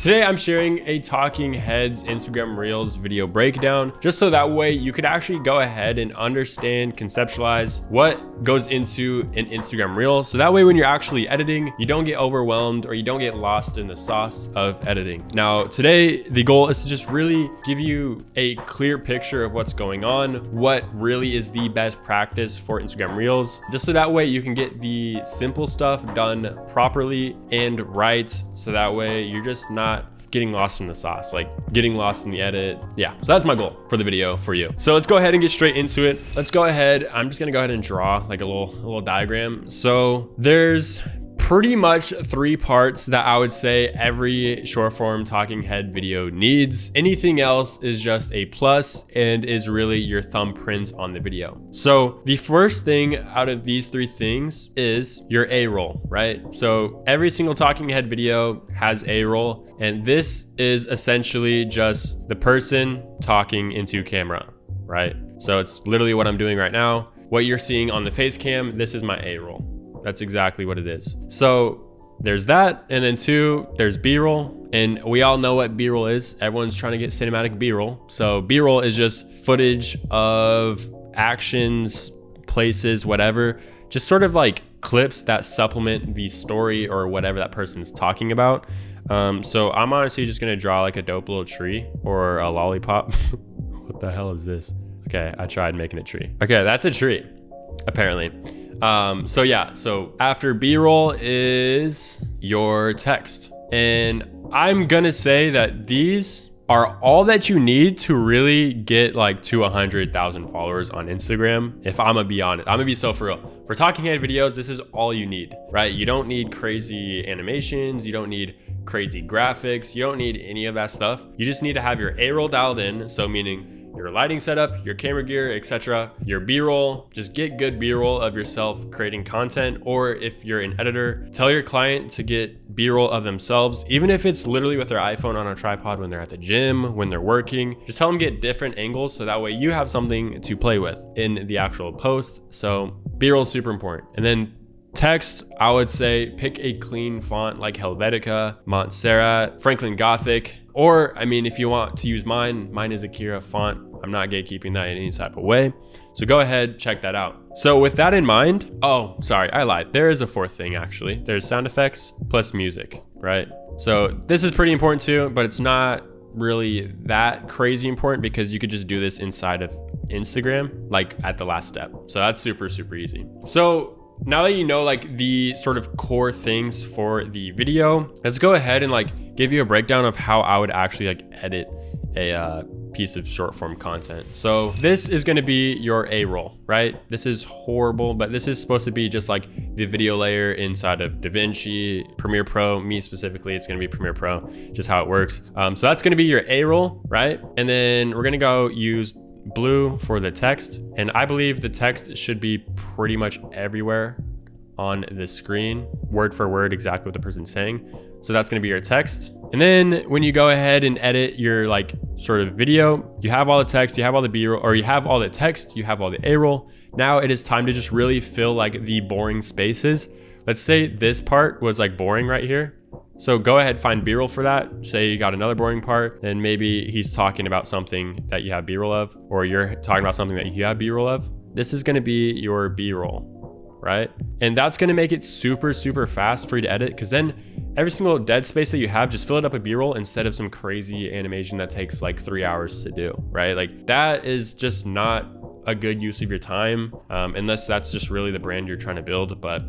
Today I'm sharing a Talking Heads Instagram Reels video breakdown, just so that way you could actually go ahead and understand, conceptualize what goes into an Instagram Reel. So that way when you're actually editing, you don't get overwhelmed or you don't get lost in the sauce of editing. Now today, the goal is to just really give you a clear picture of what's going on, what really is the best practice for Instagram Reels, just so that way you can get the simple stuff done properly and right. So that way you're just not getting lost in the sauce, like getting lost in the edit. Yeah, so that's my goal for the video for you. So let's go ahead and get straight into it. Let's go ahead. I'm just gonna go ahead and draw like a little diagram. So there's pretty much 3 parts that I would say every short form talking head video needs. Anything else is just a plus and is really your thumbprint on the video. So the first thing out of these 3 things is your A-roll, right? So every single talking head video has A-roll, and this is essentially just the person talking into camera, right? So it's literally what I'm doing right now. What you're seeing on the face cam, this is my A-roll. That's exactly what it is. So there's that. And then 2, there's B-roll. And we all know what B-roll is. Everyone's trying to get cinematic B-roll. So B-roll is just footage of actions, places, whatever. Just sort of like clips that supplement the story or whatever that person's talking about. So I'm honestly just gonna draw like a dope little tree or a lollipop. What the hell is this? Okay, I tried making a tree. Okay, that's a tree, apparently. So yeah, so after B-roll is your text. And I'm gonna say that these are all that you need to really get like to 100,000 followers on Instagram. If I'm gonna be honest, I'm gonna be so for real. For talking head videos, this is all you need, right? You don't need crazy animations. You don't need crazy graphics. You don't need any of that stuff. You just need to have your A-roll dialed in. So meaning your lighting setup, your camera gear, etc. Your B-roll, just get good B-roll of yourself creating content. Or if you're an editor, tell your client to get B-roll of themselves, even if it's literally with their iPhone on a tripod when they're at the gym, when they're working. Just tell them get different angles so that way you have something to play with in the actual post. So B-roll is super important. And then text, I would say pick a clean font like Helvetica, Montserrat, Franklin Gothic, or I mean, if you want to use mine is Akira font. I'm not gatekeeping that in any type of way. So go ahead, check that out. So with that in mind, oh, sorry, I lied. There is a 4th thing actually. There's sound effects plus music, right? So this is pretty important too, but it's not really that crazy important because you could just do this inside of Instagram, like at the last step. So that's super, super easy. So now that you know like the sort of core things for the video, let's go ahead and like give you a breakdown of how I would actually like edit a piece of short form content. So this is going to be your A-roll, right? This is horrible, but this is supposed to be just like the video layer inside of DaVinci, Premiere Pro. Me specifically, it's going to be Premiere Pro, just how it works. So that's going to be your A-roll, right? And then we're going to go use blue for the text. And I believe the text should be pretty much everywhere on the screen, word for word, exactly what the person's saying. So that's going to be your text. And then when you go ahead and edit your like sort of video, you have all the text, you have all the B-roll, or you have all the text, you have all the A-roll. Now it is time to just really fill like the boring spaces. Let's say this part was like boring right here. So go ahead, find B-roll for that. Say you got another boring part, then maybe he's talking about something that you have B-roll of, or you're talking about something that you have B-roll of. This is going to be your B-roll, right? And that's going to make it super, super fast for you to edit, because then every single dead space that you have, just fill it up with B-roll instead of some crazy animation that takes like 3 hours to do, right? Like that is just not a good use of your time, unless that's just really the brand you're trying to build. But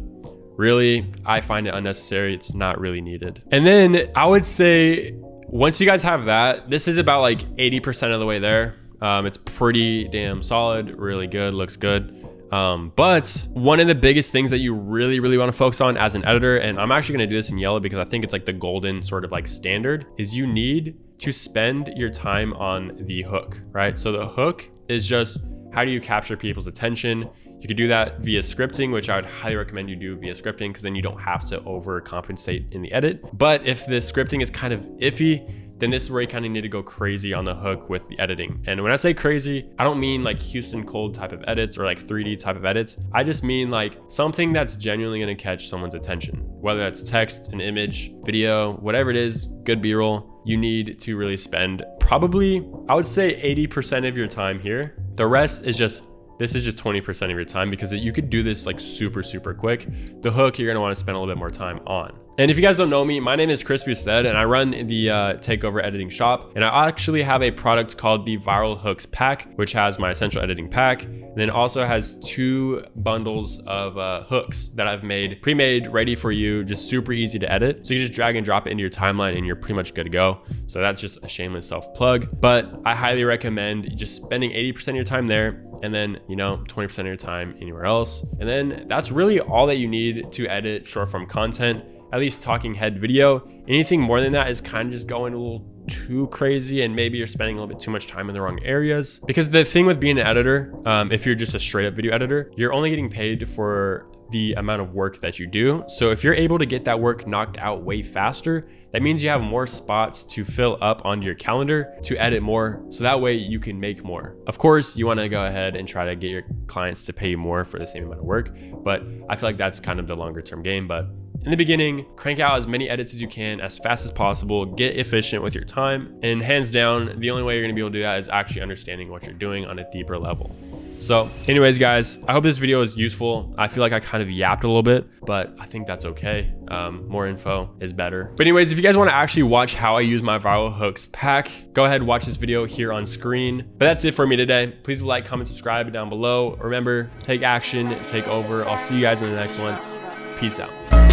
really, I find it unnecessary. It's not really needed. And then I would say once you guys have that, this is about like 80% of the way there. It's pretty damn solid, really good, looks good. But one of the biggest things that you really, really want to focus on as an editor, and I'm actually going to do this in yellow because I think it's like the golden sort of like standard, is you need to spend your time on the hook, right? So the hook is just how do you capture people's attention? You could do that via scripting, which I would highly recommend you do via scripting, because then you don't have to overcompensate in the edit. But if the scripting is kind of iffy, then this is where you kind of need to go crazy on the hook with the editing. And when I say crazy, I don't mean like Houston Cold type of edits or like 3D type of edits. I just mean like something that's genuinely going to catch someone's attention, whether that's text, an image, video, whatever it is, good B-roll. You need to really spend probably, I would say 80% of your time here. The rest is just, this is just 20% of your time, because you could do this like super quick. The hook, you're gonna wanna spend a little bit more time on. And if you guys don't know me, my name is Boustedt, and I run the Takeover Editing Shop. And I actually have a product called the Viral Hooks Pack, which has my essential editing pack. And then also has 2 bundles of hooks that I've made, pre-made, ready for you, just super easy to edit. So you just drag and drop it into your timeline and you're pretty much good to go. So that's just a shameless self-plug. But I highly recommend just spending 80% of your time there, and then, you know, 20% of your time anywhere else. And then that's really all that you need to edit short form content, at least talking head video. Anything more than that is kind of just going a little too crazy, and maybe you're spending a little bit too much time in the wrong areas. Because the thing with being an editor, if you're just a straight up video editor, you're only getting paid for the amount of work that you do. So if you're able to get that work knocked out way faster, that means you have more spots to fill up onto your calendar to edit more, so that way you can make more. Of course, you want to go ahead and try to get your clients to pay you more for the same amount of work, but I feel like that's kind of the longer term game. But in the beginning, crank out as many edits as you can as fast as possible, get efficient with your time, and hands down, the only way you're gonna be able to do that is actually understanding what you're doing on a deeper level. So anyways, guys, I hope this video is useful. I feel like I kind of yapped a little bit, but I think that's okay. More info is better. But anyways, if you guys want to actually watch how I use my Viral Hooks pack, go ahead and watch this video here on screen. But that's it for me today. Please like, comment, subscribe down below. Remember, take action, take over. I'll see you guys in the next one. Peace out.